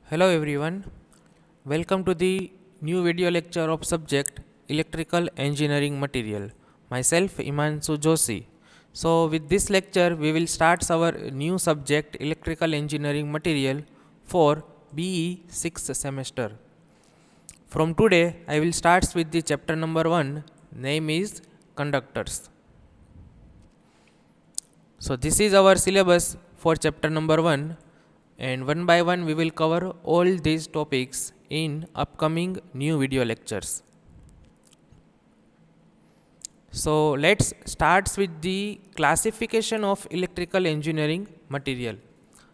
Hello everyone, welcome to the new video lecture of subject Electrical Engineering Material. Myself Imanshu Joshi. So with this lecture we will start our new subject Electrical Engineering Material for BE 6th semester. From today I will start with the chapter number 1, name is Conductors. So this is our syllabus for chapter number 1, and one by one we will cover all these topics in upcoming new video lectures. So let's start with the classification of electrical engineering material.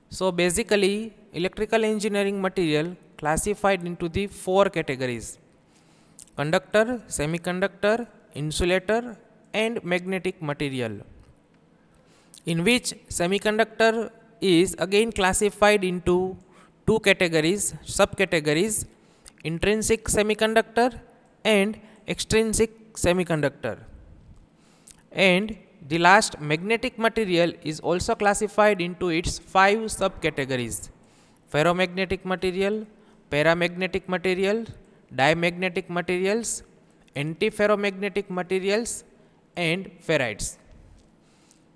So basically electrical engineering material classified into the four categories: conductor, semiconductor, insulator and magnetic material, in which semiconductor is again classified into two categories, subcategories: intrinsic semiconductor and extrinsic semiconductor. And the last, magnetic material, is also classified into its five subcategories: ferromagnetic material, paramagnetic material, diamagnetic materials, antiferromagnetic materials and ferrites.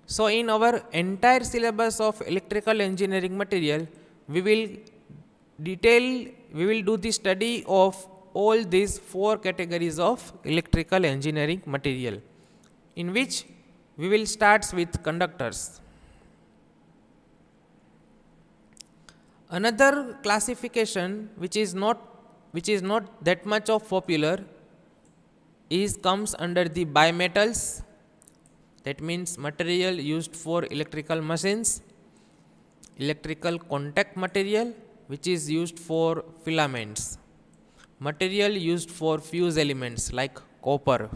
So in our entire syllabus of electrical engineering material, we will do the study of all these four categories of electrical engineering material, in which we will start with conductors. Another classification which is not that much of popular is comes under the bimetals. That means material used for electrical machines, electrical contact material which is used for filaments, material used for fuse elements like copper,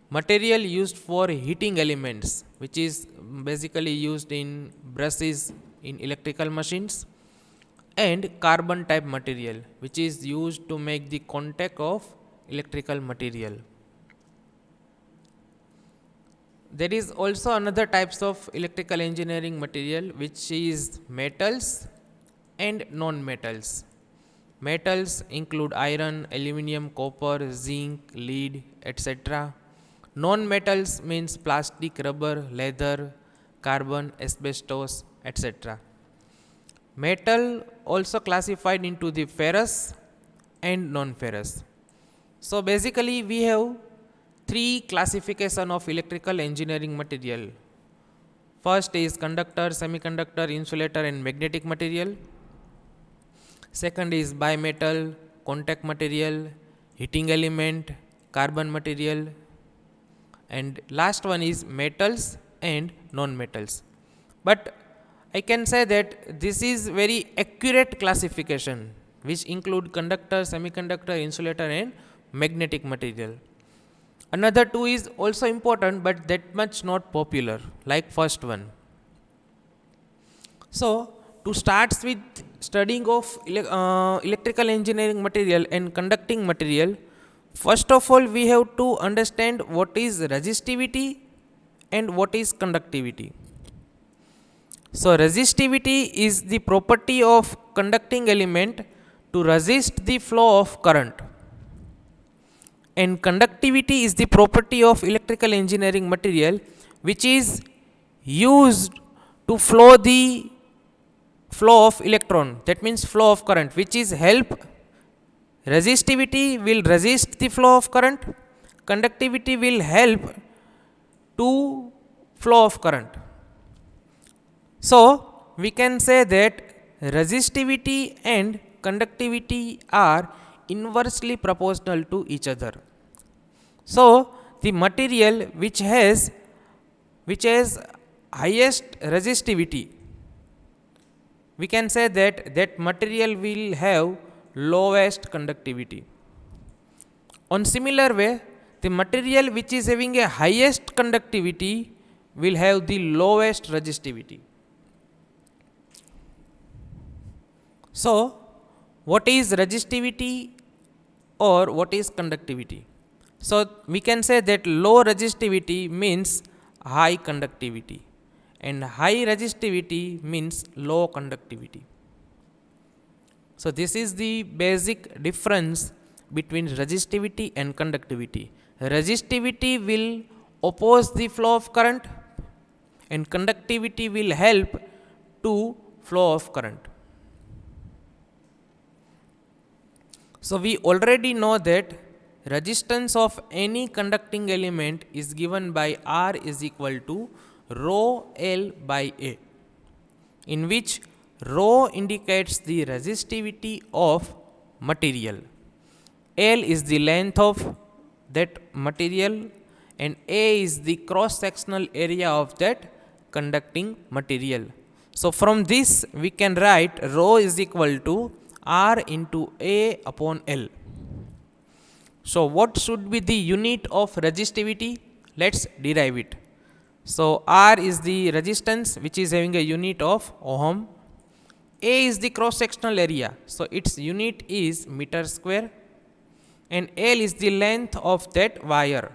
material used for heating elements which is basically used in brushes in electrical machines, and carbon type material which is used to make the contact of electrical material. There is also another types of electrical engineering material which is metals and non-metals. Metals include iron, aluminium, copper, zinc, lead, etc. Non-metals means plastic, rubber, leather, carbon, asbestos, etc. Metal also classified into the ferrous and non-ferrous. So basically we have three classification of electrical engineering material. First is conductor, semiconductor, insulator and magnetic material. Second is bimetal, contact material, heating element, carbon material, and last one is metals and non-metals. But I can say that this is very accurate classification which include conductor, semiconductor, insulator and magnetic material. Another two is also important but that much not popular like first one. So to start with studying of electrical engineering material and conducting material, first of all we have to understand what is resistivity and what is conductivity. So resistivity is the property of conducting element to resist the flow of current, and conductivity is the property of electrical engineering material which is used to flow the flow of electron, that means flow of current, which is help. Resistivity will resist the flow of current, conductivity will help to flow of current. So we can say that resistivity and conductivity are inversely proportional to each other. So the material which has highest resistivity, we can say that that material will have lowest conductivity. On similar way, the material which is having a highest conductivity will have the lowest resistivity. So what is resistivity or what is conductivity? So we can say that low resistivity means high conductivity and high resistivity means low conductivity. So this is the basic difference between resistivity and conductivity. Resistivity will oppose the flow of current and conductivity will help to flow of current. So we already know that resistance of any conducting element is given by R is equal to rho L by A, in which rho indicates the resistivity of material, L is the length of that material, and A is the cross sectional area of that conducting material. So from this we can write rho is equal to R into A upon L. So what should be the unit of resistivity? Let's derive it. So R is the resistance which is having a unit of ohm. A is the cross sectional area, so its unit is meter square, and L is the length of that wire,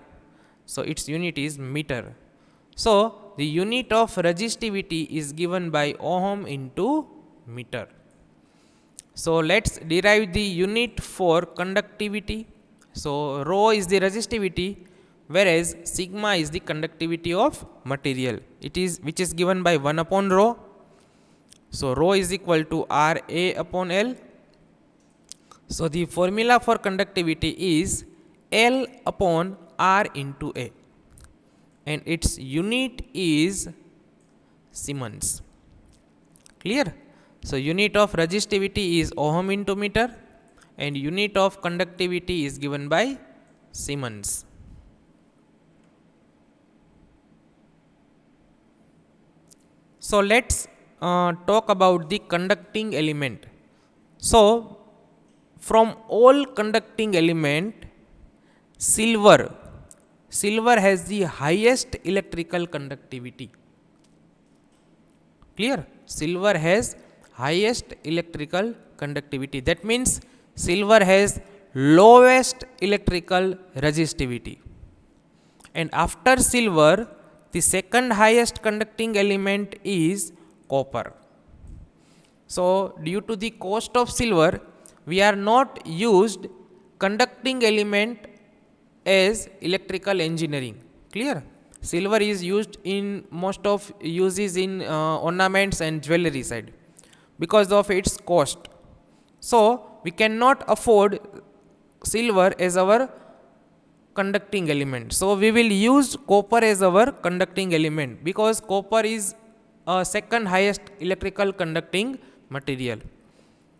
so its unit is meter. So the unit of resistivity is given by ohm into meter. So let's derive the unit for conductivity. So rho is the resistivity, whereas sigma is the conductivity of material, it is which is given by 1 upon rho. So rho is equal to R A upon L. So the formula for conductivity is L upon R into A, and its unit is Siemens. Clear? So unit of resistivity is ohm into meter, and unit of conductivity is given by Siemens. So let's talk about the conducting element. So from all conducting element, silver has the highest electrical conductivity. Clear? Silver has highest electrical conductivity. That means silver has lowest electrical resistivity. And after silver, the second highest conducting element is copper. So due to the cost of silver, we are not used conducting element as electrical engineering. Clear? Silver is used in most of uses in ornaments and jewelry side because of its cost. So we cannot afford silver as our conducting element. So we will use copper as our conducting element because copper is second highest electrical conducting material.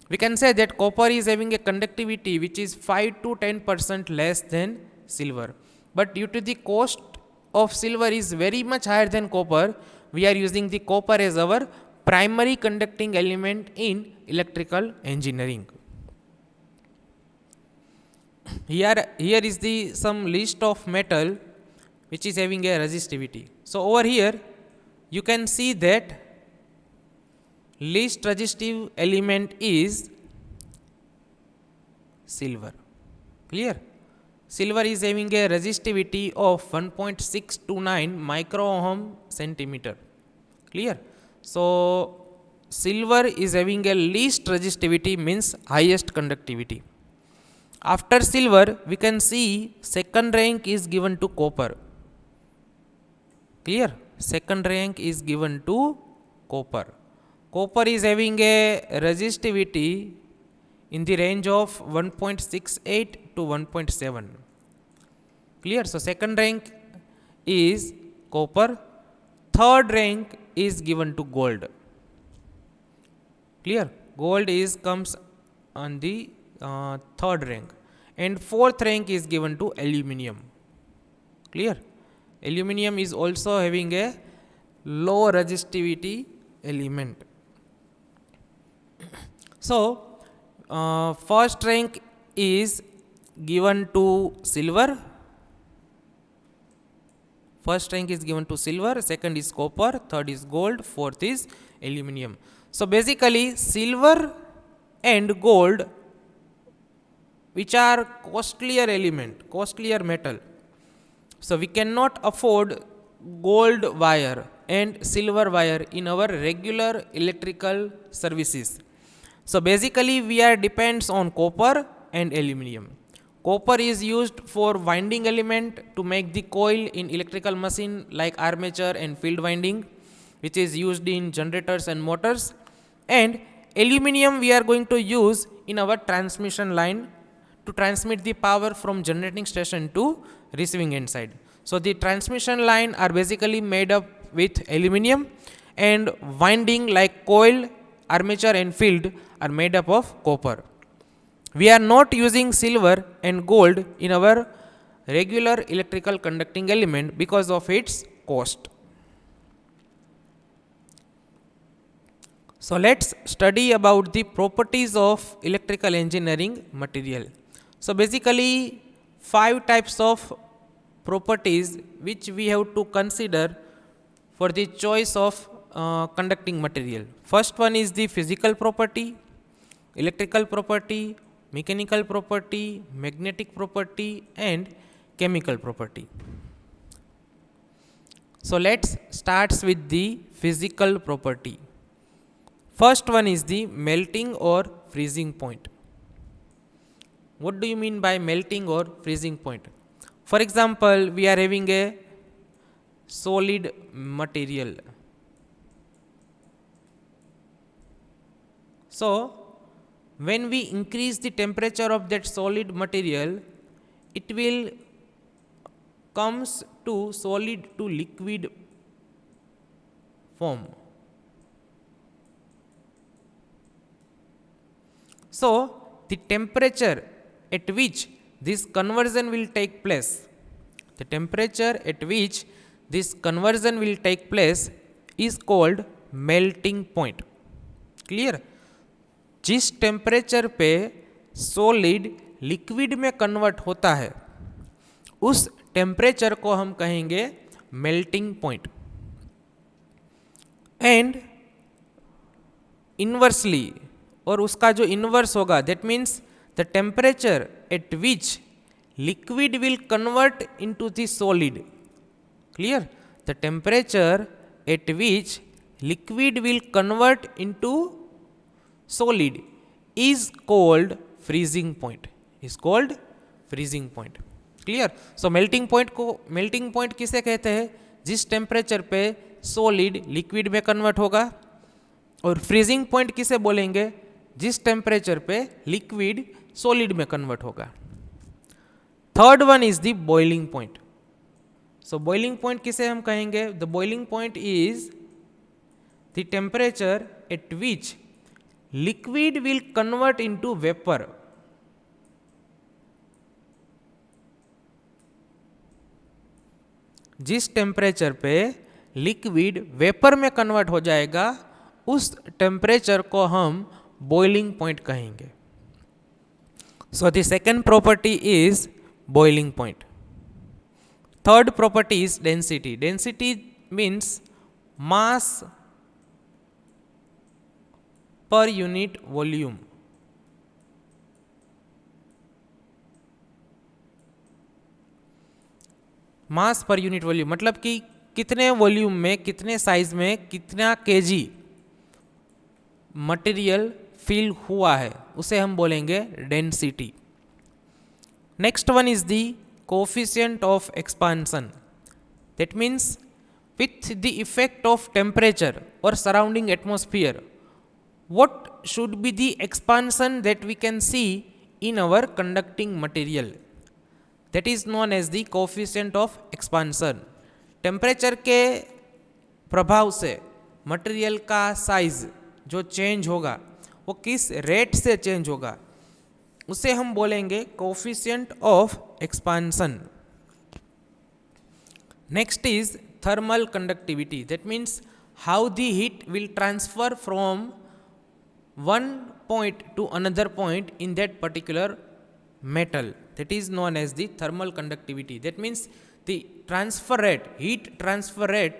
We can say that copper is having a conductivity which is 5 to 10% less than silver. But due to the cost of silver is very much higher than copper, we are using the copper as our primary conducting element in electrical engineering. Here is the some list of metal which is having a resistivity. So over here you can see that least resistive element is silver. Clear? Silver is having a resistivity of 1.629 micro ohm centimeter. Clear? So silver is having a least resistivity, means highest conductivity. After silver we can see second rank is given to copper. Clear? Second rank is given to copper. Copper is having a resistivity in the range of 1.68 to 1.7. Clear? So second rank is copper. Third rank is given to gold. Clear? Gold is comes on the third rank, and fourth rank is given to aluminium. Clear? Aluminium is also having a low resistivity element. So first rank is given to silver. First rank is given to silver, second is copper, third is gold, fourth is aluminium. So basically silver and gold, which are costlier element, costlier metal. So we cannot afford gold wire and silver wire in our regular electrical services. So basically we are depends on copper and aluminum. Copper is used for winding element to make the coil in electrical machine like armature and field winding, which is used in generators and motors. And aluminum we are going to use in our transmission line to transmit the power from generating station to receiving end side. So the transmission line are basically made up with aluminum, and winding like coil, armature and field are made up of copper. We are not using silver and gold in our regular electrical conducting element because of its cost. So let's study about the properties of electrical engineering material. So basically 5 types of properties which we have to consider for the choice of conducting material. First one is the physical property, electrical property, mechanical property, magnetic property and chemical property. So let's start with the physical property. First one is the melting or freezing point. What do you mean by melting or freezing point? For example, we are having a solid material. So when we increase the temperature of that solid material, it will comes to solid to liquid form. So the temperature at which this conversion will take place, the temperature at which this conversion will take place is called melting point. Clear? जिस temperature पे solid liquid में convert होता है उस temperature को हम कहेंगे melting point. And inversely, और उसका जो इनवर्स होगा, that means the temperature at which liquid will convert into the solid. Clear? The temperature at which liquid will convert into solid is called freezing point, is called freezing point. Clear? So melting point किसे कहते हैं? जिस temperature पे solid liquid में convert होगा. और freezing point किसे बोलेंगे? जिस टेम्परेचर पे लिक्विड सॉलिड में कन्वर्ट होगा. Third one is the boiling point. So boiling point किसे हम कहेंगे? The boiling point is the temperature at which liquid will convert into vapor. जिस टेम्परेचर पे लिक्विड वेपर में कन्वर्ट हो जाएगा उस टेम्परेचर को हम बॉइलिंग पॉइंट कहेंगे. So the second property is boiling point. Third property is density. Density means mass per unit volume. Mass per unit volume मतलब कि कितने वॉल्यूम में, कितने साइज में, कितना केजी मटेरियल फिल हुआ है उसे हम बोलेंगे density. Next one is the coefficient of expansion. That means with the effect of temperature और surrounding atmosphere, what should be the expansion that we can see in our conducting material? That is known as the coefficient of expansion. Temperature के प्रभाव से material का size जो change होगा वो किस rate से चेंज होगा उसे हम बोलेंगे coefficient of expansion. Next is thermal conductivity. That means how the heat will transfer from one point to another point in that particular metal. That is known as the thermal conductivity. That means the transfer rate, heat transfer rate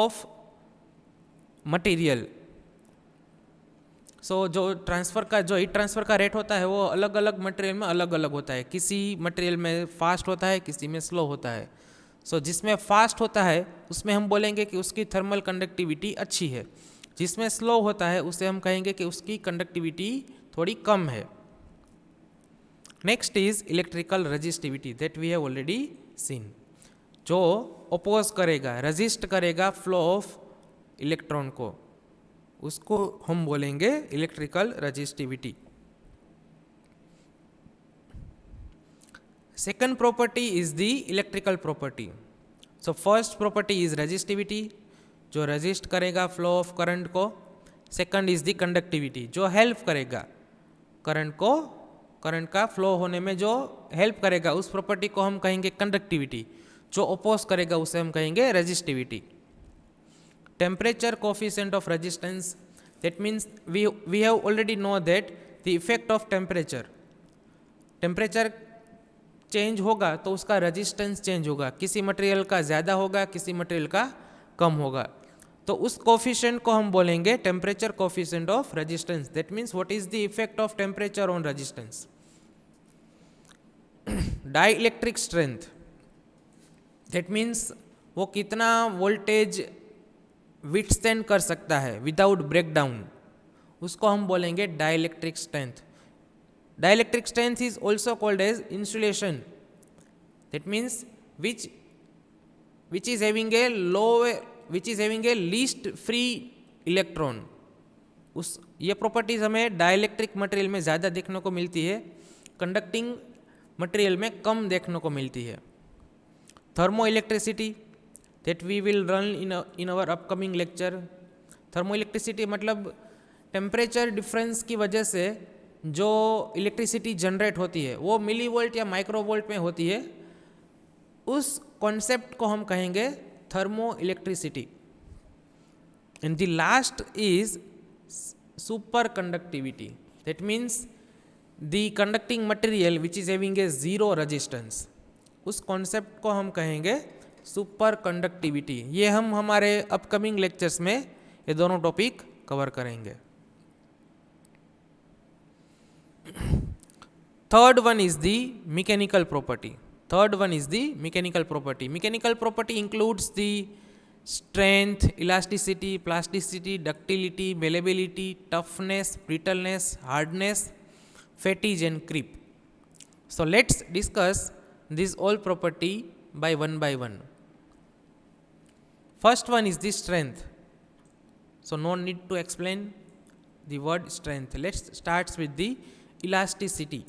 of material. So जो heat transfer का rate होता है वो अलग अलग material में अलग अलग होता है. किसी मटेरियल में फास्ट होता है, किसी में स्लो होता है. जिसमें फास्ट होता है उसमें हम बोलेंगे कि उसकी थर्मल कंडक्टिविटी अच्छी है. जिसमें स्लो होता है उसे हम कहेंगे कि उसकी कंडक्टिविटी थोड़ी कम है। Next is electrical resistivity that we have already seen, जो अपोज करेगा, रजिस्ट करेगा फ्लो ऑफ इलेक्ट्रॉन को, उसको हम बोलेंगे electrical resistivity. Second property is the electrical property. So first property is resistivity, जो रजिस्ट करेगा फ्लो ऑफ करंट को। सेकंड इज द कंडक्टिविटी, जो हेल्प करेगा करंट को, करंट का फ्लो होने में जो हेल्प करेगा, उस प्रॉपर्टी को हम कहेंगे कंडक्टिविटी। जो अपोज करेगा उसे हम कहेंगे resistivity. Temperature coefficient of resistance, that means we have already know that the effect of temperature, temperature change होगा तो उसका रेजिस्टेंस चेंज होगा, किसी मटेरियल का ज़्यादा होगा, किसी मटेरियल का कम होगा, तो उस कोफिशिएंट को हम बोलेंगे temperature coefficient of resistance. That means what is the effect of temperature on resistance. Dielectric strength, that means वो कितना वोल्टेज विथस्टैंड कर सकता है विदाउट ब्रेकडाउन, उसको हम बोलेंगे dielectric strength. Dielectric strength is also called as insulation, that means which is having a least free electron। उस ये प्रॉपर्टीज हमें डाइइलेक्ट्रिक मटेरियल में ज़्यादा देखने को मिलती है, कंडक्टिंग मटेरियल में कम देखने को मिलती है। Thermoelectricity that we will run in our upcoming lecture. Thermoelectricity मतलब टेम्परेचर डिफरेंस की वजह से जो इलेक्ट्रिसिटी जनरेट होती है वो मिली वोल्ट या माइक्रो वोल्ट में होती है, उस कॉन्सेप्ट को हम कहेंगे thermoelectricity. And the last is superconductivity, that means the conducting material which is having a zero resistance, उस कॉन्सेप्ट को हम कहेंगे सुपर कंडक्टिविटी। ये हम हमारे अपकमिंग लेक्चर्स में ये दोनों टॉपिक कवर करेंगे। Third one is the mechanical property. Mechanical property includes the strength, elasticity, plasticity, ductility, malleability, toughness, brittleness, hardness, fatigue and creep. So let's discuss these all property by one. First one is the strength. So no need to explain the word strength. Let's start with the elasticity.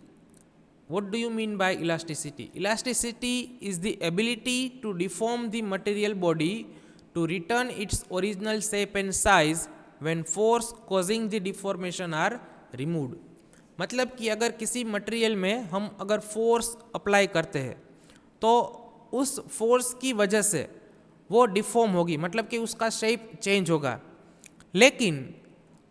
What do you mean by elasticity? Elasticity is the ability to deform the material body to return its original shape and size when force causing the deformation are removed. मतलब कि अगर किसी material में हम अगर force apply करते हैं तो उस फोर्स की वजह से वो डिफॉर्म होगी, मतलब कि उसका शेप चेंज होगा। लेकिन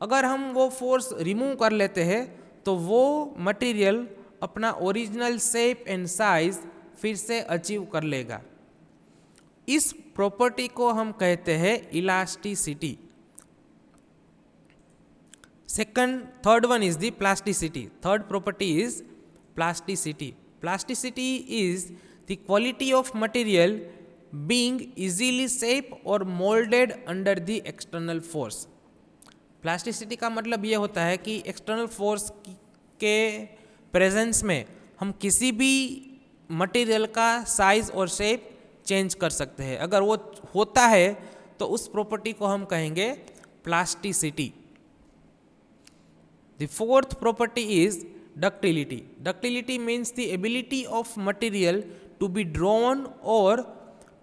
अगर हम वो फोर्स रिमूव कर लेते हैं तो वो मटेरियल अपना ओरिजिनल शेप एंड साइज फिर से अचीव कर लेगा। इस प्रॉपर्टी को हम कहते हैं elasticity. Third one is the plasticity. Third property is plasticity. Plasticity is the quality of material being easily shape और moulded under the external force. Plasticity का मतलब ये होता है कि एक्सटर्नल फोर्स के प्रेजेंस में हम किसी भी मटेरियल का साइज और शेप चेंज कर सकते हैं। अगर वो होता है तो उस प्रॉपर्टी को हम कहेंगे plasticity. The fourth property is ductility. Ductility means the ability of material to be drawn और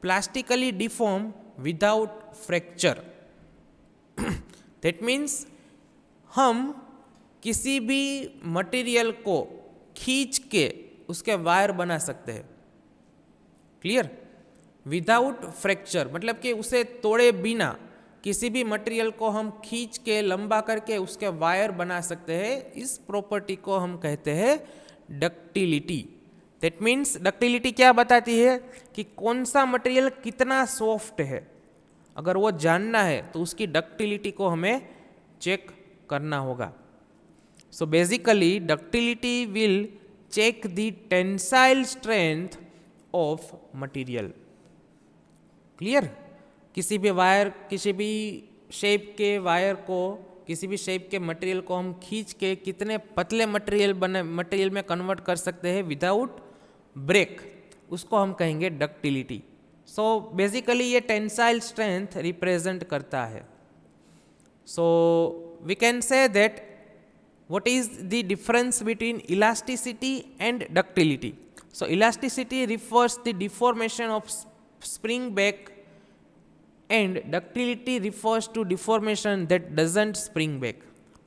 plastically deform without fracture. That means हम किसी भी मटेरियल को खींच के उसके वायर बना सकते हैं। क्लियर? विदाउट फ्रैक्चर मतलब कि उसे तोड़े बिना किसी भी मटेरियल को हम खींच के लंबा करके उसके वायर बना सकते हैं। इस प्रॉपर्टी को हम कहते हैं डक्टिलिटी। दैट मीन्स डक्टिलिटी क्या बताती है कि कौन सा मटेरियल कितना सॉफ्ट है। अगर वो जानना है तो उसकी डक्टिलिटी को हमें चेक करना होगा। So basically ductility will check the tensile strength of material. Clear? किसी भी वायर, किसी भी शेप के वायर को, किसी भी शेप के मटेरियल को हम खींच के कितने पतले मटेरियल में कन्वर्ट कर सकते हैं विदाउट ब्रेक, उसको हम कहेंगे डक्टिलिटी। सो बेसिकली ये टेंसाइल स्ट्रेंथ रिप्रेजेंट करता है। So we can say that what is the difference between elasticity and ductility? So elasticity refers the deformation of spring back and ductility refers to deformation that doesn't spring back।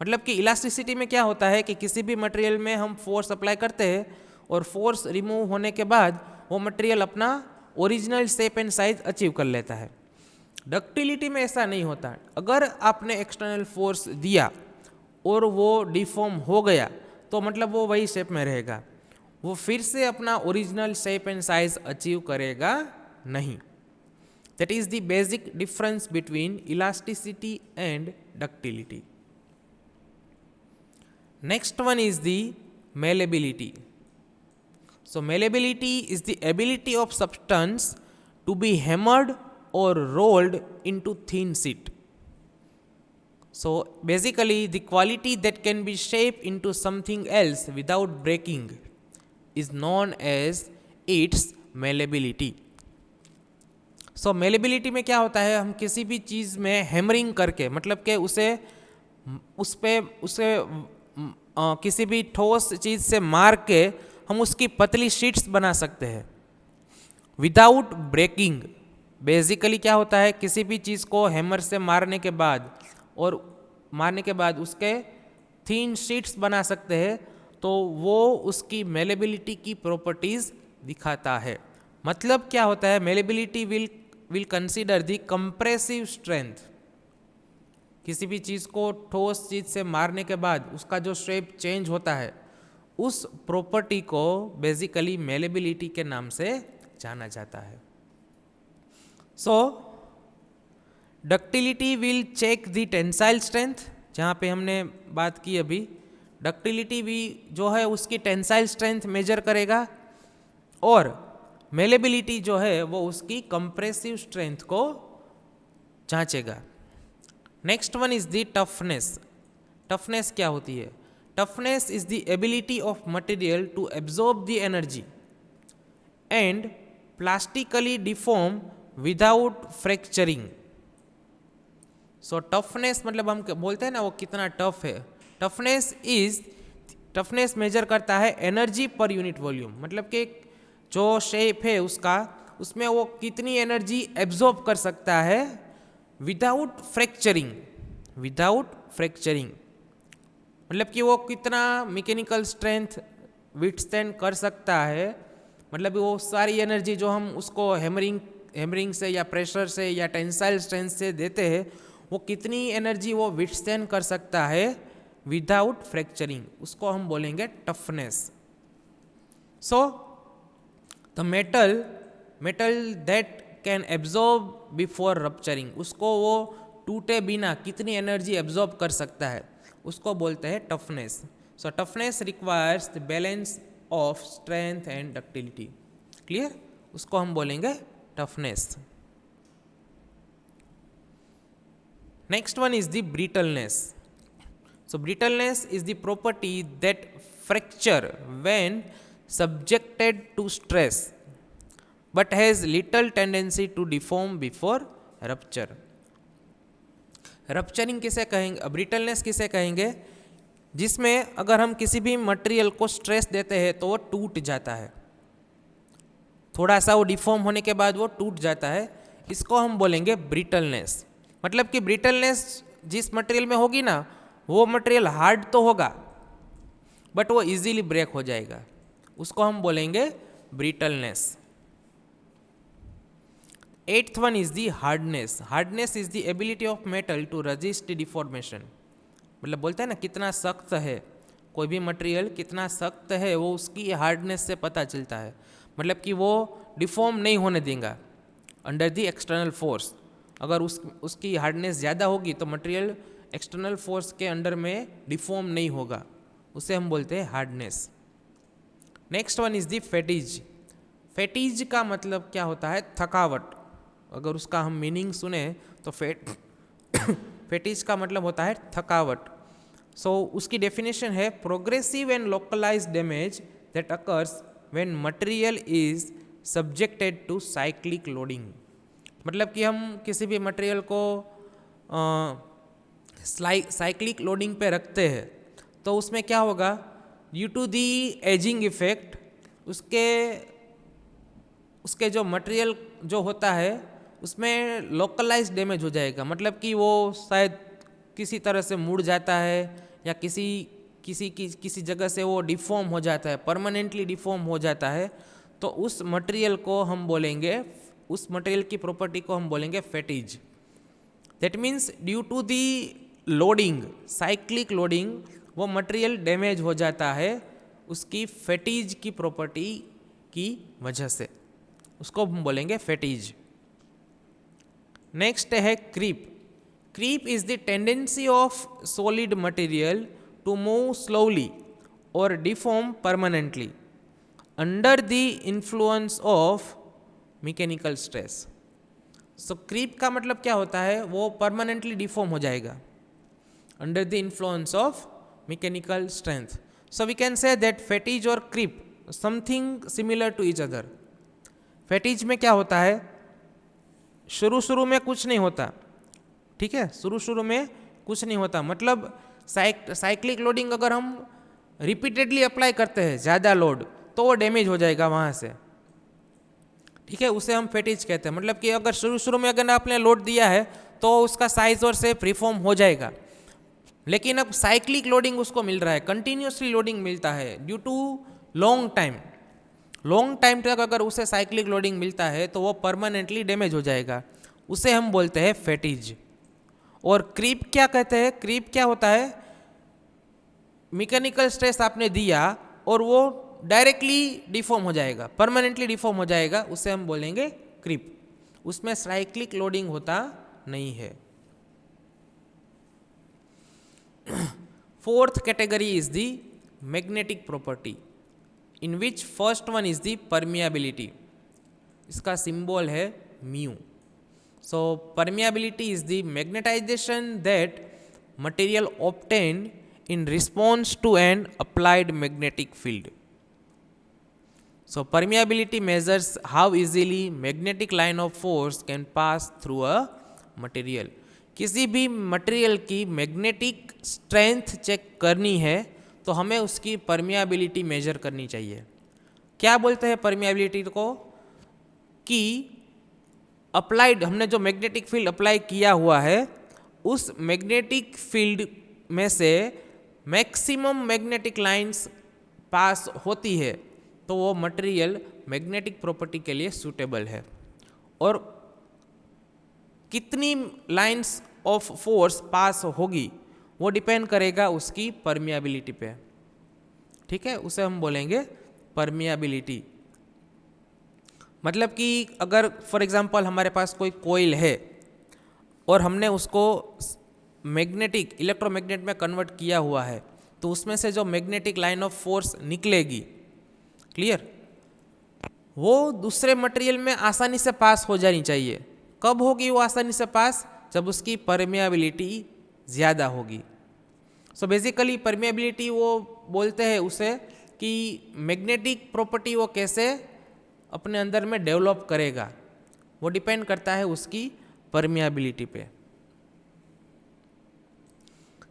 मतलब कि elasticity में क्या होता है कि किसी भी material में हम फोर्स अप्लाई करते हैं और फोर्स रिमूव होने के बाद वो मटेरियल अपना original shape and size achieve कर लेता है। डक्टिलिटी में ऐसा नहीं होता। अगर आपने एक्सटर्नल फोर्स दिया और वो डिफॉर्म हो गया तो मतलब वो वही शेप में रहेगा, वो फिर से अपना original shape and size achieve करेगा नहीं। That is the basic difference between elasticity and ductility. Next one is the malleability। So malleability is the ability of substance to be hammered or rolled into thin sheet। So basically the quality that can be shaped into something else without breaking is known as its malleability। So malleability में क्या होता है, हम किसी भी चीज़ में hammering करके, मतलब कि उसे किसी भी ठोस चीज़ से मार के हम उसकी पतली शीट्स बना सकते हैं विदाउट ब्रेकिंग। बेसिकली क्या होता है, किसी भी चीज़ को हैमर से मारने के बाद उसके थीन शीट्स बना सकते हैं, तो वो उसकी मेलेबिलिटी की प्रॉपर्टीज दिखाता है। मतलब क्या होता है, malleability will consider the compressive strength. किसी भी चीज़ को ठोस चीज़ से मारने के बाद उसका जो शेप चेंज होता है, उस प्रॉपर्टी को बेसिकली मेलेबिलिटी के नाम से जाना जाता है। So ductility will check the tensile strength, जहाँ पे हमने बात की अभी, डक्टिलिटी भी जो है उसकी टेंसाइल स्ट्रेंथ मेजर करेगा और मेलेबिलिटी जो है वो उसकी कंप्रेसिव स्ट्रेंथ को जांचेगा। Next one is the toughness. Toughness क्या होती है? Toughness is the ability of material to absorb the energy and plastically deform without fracturing. So toughness मतलब हम बोलते हैं ना वो कितना टफ है। टफनेस मेजर करता है एनर्जी पर यूनिट वॉल्यूम, मतलब कि जो शेप है उसमें वो कितनी एनर्जी एब्जॉर्ब कर सकता है विदाउट फ्रैक्चरिंग। मतलब कि वो कितना मैकेनिकल स्ट्रेंथ विथस्टैंड कर सकता है, मतलब वो सारी एनर्जी जो हम उसको हैमरिंग से या प्रेशर से या टेंसाइल स्ट्रेंथ से देते हैं, वो कितनी एनर्जी वो विथस्टैंड कर सकता है विदाउट फ्रैक्चरिंग, उसको हम बोलेंगे toughness. So the metal that can absorb before rupturing, उसको वो टूटे बिना कितनी एनर्जी एब्जॉर्ब कर सकता है, उसको बोलते हैं toughness. So toughness requires the balance of strength and ductility. Clear? उसको हम बोलेंगे toughness. Next one is the brittleness. So brittleness is the property that fracture when subjected to stress but has little tendency to deform before rupture। Rupturing किसे कहेंगे, brittleness किसे कहेंगे? जिसमें अगर हम किसी भी मटेरियल को स्ट्रेस देते हैं तो वो टूट जाता है, थोड़ा सा वो डिफॉर्म होने के बाद वो टूट जाता है, इसको हम बोलेंगे ब्रिटलनेस। मतलब कि ब्रिटलनेस जिस मटेरियल में होगी ना, वो मटेरियल हार्ड तो होगा बट वो इजीली ब्रेक हो जाएगा, उसको हम बोलेंगे brittleness. 8th one is the hardness. Hardness is the ability of metal to resist deformation. मतलब बोलते हैं ना कितना सख्त है कोई भी मटेरियल, कितना सख्त है वो उसकी हार्डनेस से पता चलता है। मतलब कि वो डिफॉर्म नहीं होने देगा अंडर द एक्सटर्नल फोर्स। अगर उसकी हार्डनेस ज़्यादा होगी तो मटेरियल एक्सटर्नल फोर्स के अंडर में डिफॉर्म नहीं होगा, उसे हम बोलते हैं hardness. Next one is the fatigue. Fatigue का मतलब क्या होता है? थकावट। अगर उसका हम मीनिंग सुने तो फैटिज का मतलब होता है थकावट। सो उसकी डेफिनेशन है progressive and localize damage that occurs when material is subjected to cyclic loading. मतलब कि हम किसी भी मटेरियल को साइक्लिक लोडिंग पे रखते हैं तो उसमें क्या होगा, due to the ageing effect उसके जो मटेरियल जो होता है उसमें लोकलाइज डैमेज हो जाएगा। मतलब कि वो शायद किसी तरह से मुड़ जाता है या किसी जगह से वो डिफॉर्म हो जाता है, परमानेंटली डिफॉर्म हो जाता है। तो उस मटेरियल को हम बोलेंगे, उस मटेरियल की प्रॉपर्टी को हम बोलेंगे fatigue. That means due to the loading, cyclic loading, वो मटेरियल डैमेज हो जाता है उसकी फैटिज की प्रॉपर्टी की वजह से, उसको हम बोलेंगे फैटिज। नेक्स्ट है creep. Creep is the tendency of solid material to move slowly और deform permanently under the influence of mechanical stress. So creep का मतलब क्या होता है, वो परमानेंटली डिफॉर्म हो जाएगा under the influence of mechanical strength. So we can say that fatigue और creep something similar to each other. Fatigue में क्या होता है, शुरू में कुछ नहीं होता, ठीक है, शुरू में कुछ नहीं होता, मतलब साइक्लिक लोडिंग अगर हम रिपीटेडली अप्लाई करते हैं ज़्यादा लोड तो वो डैमेज हो जाएगा वहाँ से, ठीक है, उसे हम फैटिज कहते हैं। मतलब कि अगर शुरू में अगर आपने लोड दिया है तो उसका साइज और शेप रिफॉर्म हो जाएगा, लेकिन अब साइक्लिक लोडिंग उसको मिल रहा है, कंटिन्यूसली लोडिंग मिलता है ड्यू टू लॉन्ग टाइम तक अगर उसे साइक्लिक लोडिंग मिलता है तो वो परमानेंटली डैमेज हो जाएगा, उसे हम बोलते हैं फैटिज। और क्रीप क्या कहते हैं, क्रीप क्या होता है, मैकेनिकल स्ट्रेस आपने दिया और वो डायरेक्टली डिफॉर्म हो जाएगा, परमानेंटली डिफॉर्म हो जाएगा, उसे हम बोलेंगे क्रीप, उसमें साइक्लिक लोडिंग होता नहीं है। Fourth category is the magnetic property in which first one is the permeability. इसका सिंबल है mu. So permeability is the magnetization that material obtained in response to an applied magnetic field. So permeability measures how easily magnetic line of force can pass through a material. किसी भी material की magnetic strength check करनी है तो हमें उसकी permeability major करनी चाहिए। क्या बोलते हैं परमिएबिलिटी को, कि अप्लाइड, हमने जो मैग्नेटिक फील्ड अप्लाई किया हुआ है उस मैग्नेटिक फील्ड में से मैक्सिमम मैग्नेटिक लाइंस पास होती है तो वो मटेरियल मैग्नेटिक प्रॉपर्टी के लिए सूटेबल है, और कितनी लाइंस ऑफ फोर्स पास होगी वो डिपेंड करेगा उसकी परमिएबिलिटी पे, ठीक है, उसे हम बोलेंगे परमिएबिलिटी। मतलब कि अगर फॉर एग्जांपल हमारे पास कोई कॉइल है और हमने उसको मैग्नेटिक इलेक्ट्रोमैग्नेट में कन्वर्ट किया हुआ है तो उसमें से जो मैग्नेटिक लाइन ऑफ फोर्स निकलेगी, क्लियर, वो दूसरे मटेरियल में आसानी से पास हो जानी चाहिए। कब होगी वो आसानी से पास, जब उसकी परमिएबिलिटी ज़्यादा होगी। सो बेसिकली परमिएबिलिटी वो बोलते हैं उसे कि मैग्नेटिक प्रॉपर्टी वो कैसे अपने अंदर में डेवलप करेगा, वो डिपेंड करता है उसकी परमिएबिलिटी पे।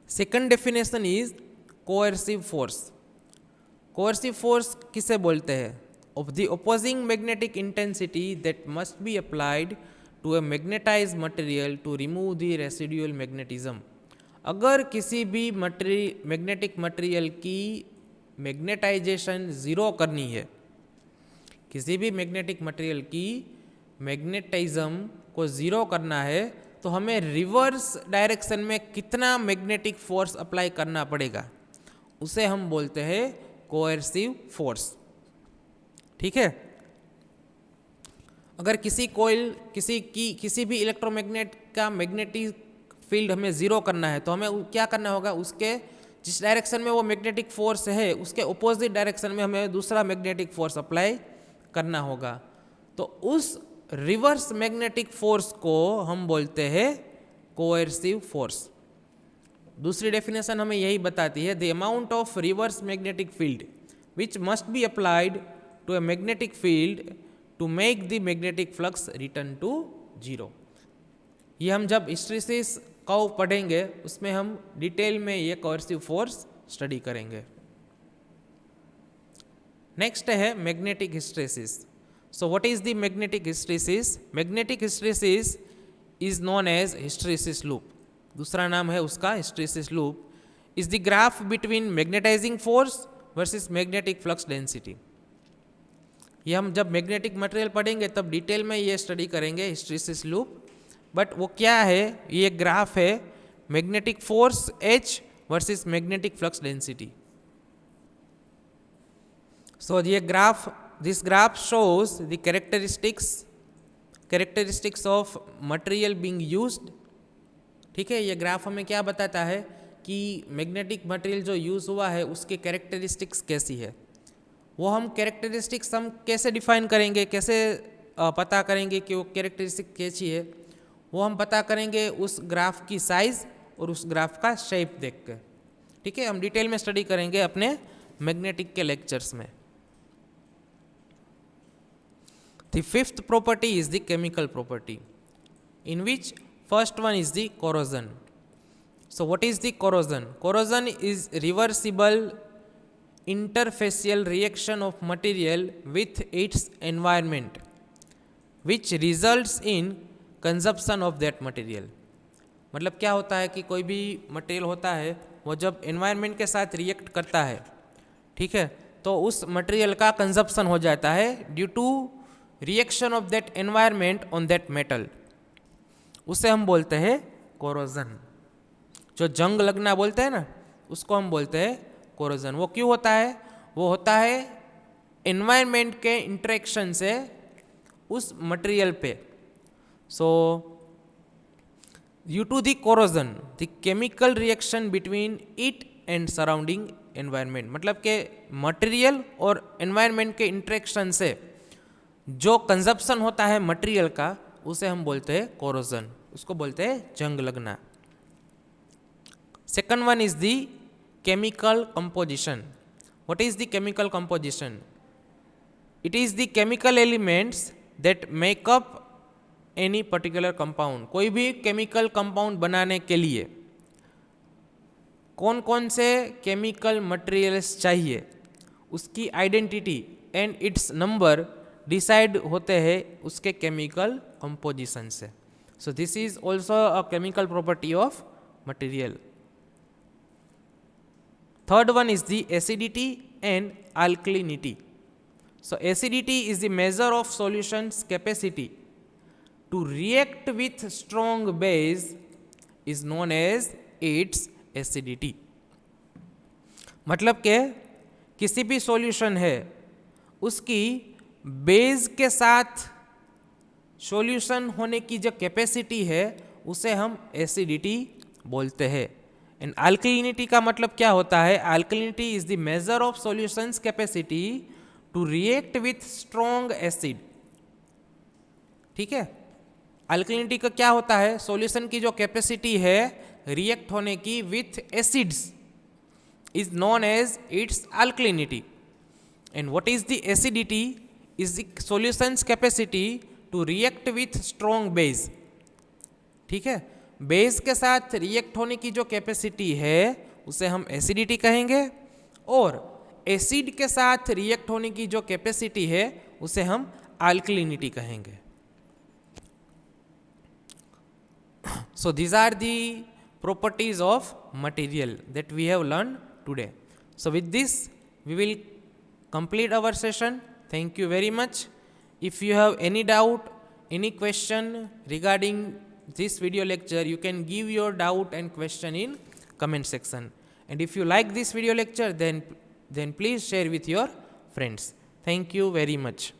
Second definition is coercive force. Coercive force किसे बोलते हैं, of the opposing magnetic intensity that must be applied to a magnetized material to remove the residual magnetism. अगर किसी भी मैग्नेटिक मटेरियल की मैग्नेटाइजेशन ज़ीरो करनी है, किसी भी मैग्नेटिक मटेरियल की मैग्नेटिज्म को ज़ीरो करना है तो हमें रिवर्स डायरेक्शन में कितना मैग्नेटिक फोर्स अप्लाई करना पड़ेगा, उसे हम बोलते हैं कोएर्सिव फोर्स, ठीक है। अगर किसी भी इलेक्ट्रोमैग्नेट का मैग्नेटिक फील्ड हमें ज़ीरो करना है तो हमें क्या करना होगा, उसके जिस डायरेक्शन में वो मैग्नेटिक फोर्स है उसके अपोजिट डायरेक्शन में हमें दूसरा मैग्नेटिक फोर्स अप्लाई करना होगा। तो उस रिवर्स मैग्नेटिक फोर्स को हम बोलते हैं कोएर्सिव फोर्स। दूसरी डेफिनेशन हमें यही बताती है, the amount of reverse magnetic field which must be applied to a magnetic field to make the magnetic flux return to zero. ये हम जब हिस्ट्रेसिस कर्व पढ़ेंगे उसमें हम डिटेल में ये कोएर्सिव फोर्स स्टडी करेंगे। नेक्स्ट है magnetic hysteresis. So what is the magnetic hysteresis? Magnetic hysteresis is known as hysteresis loop, दूसरा नाम है उसका hysteresis loop, is the graph between magnetizing force versus magnetic flux density. ये हम जब magnetic material पढ़ेंगे तब डिटेल में ये स्टडी करेंगे हिस्ट्रेसिस लूप, बट वो क्या है, ये ग्राफ है magnetic force H versus magnetic flux density. So this graph shows the characteristics of material being used। ठीक है, ये ग्राफ हमें क्या बताता है कि मैग्नेटिक मटेरियल जो यूज़ हुआ है उसके कैरेक्टरिस्टिक्स कैसी है। वो हम कैरेक्टरिस्टिक्स हम कैसे डिफाइन करेंगे, कैसे पता करेंगे कि वो कैरेक्टरिस्टिक कैसी है, वो हम पता करेंगे उस ग्राफ की साइज़ और उस ग्राफ का शेप देख कर। ठीक है, हम डिटेल में स्टडी करेंगे अपने मैग्नेटिक के लेक्चर्स में। The fifth property is the chemical property, in which first one is the corrosion. So what is the corrosion? Corrosion is reversible interfacial reaction of material with its environment, which results in consumption of that material। मतलब क्या होता है कि कोई भी material होता है वो जब एनवायरनमेंट के साथ रिएक्ट करता है, ठीक है, तो उस मटेरियल का कंजप्शन हो जाता है due to reaction of that environment on that metal, उसे हम बोलते हैं कोरोजन। जो जंग लगना बोलते हैं ना, उसको हम बोलते हैं कोरोजन। वो क्यों होता है? वो होता है एनवायरनमेंट के इंटरेक्शन से उस मटेरियल पे। So due to the corrosion the chemical reaction between it and surrounding environment, मतलब के मटेरियल और एनवायरनमेंट के इंटरेक्शन से जो कंजप्शन होता है मटेरियल का उसे हम बोलते हैं कोरोजन, उसको बोलते हैं जंग लगना। Second one is the chemical composition. What is the chemical composition? It is the chemical elements that make up any particular compound. कोई भी केमिकल कंपाउंड बनाने के लिए कौन कौन से केमिकल मटेरियल्स चाहिए, उसकी identity and it's number decide होते हैं उसके केमिकल कंपोजिशन से। So this is also a chemical property of material. Third one is the acidity and alkalinity. So acidity is the measure of solution's capacity to react with strong base is known as its acidity। मतलब के किसी भी solution है उसकी base के साथ solution होने की जो कैपेसिटी है उसे हम एसिडिटी बोलते हैं। एंड अल्कलिनिटी का मतलब क्या होता है? Alkalinity is the measure of solution's capacity to react with strong acid. ठीक है, अल्कलिनिटी का क्या होता है? सॉल्यूशन की जो कैपेसिटी है रिएक्ट होने की with acids is known as its alkalinity. And what is the acidity? Is the solution's capacity to react with strong base. ठीक है, बेस के साथ रिएक्ट होने की जो कैपेसिटी है उसे हम एसिडिटी कहेंगे, और एसिड के साथ रिएक्ट होने की जो कैपेसिटी है उसे हम अल्कलिनिटी कहेंगे। So these are the properties of material that we have learned today. So with this we will complete our session. Thank you very much. If you have any doubt, any question regarding this video lecture, you can give your doubt and question in comment section. And if you like this video lecture, then please share with your friends. Thank you very much.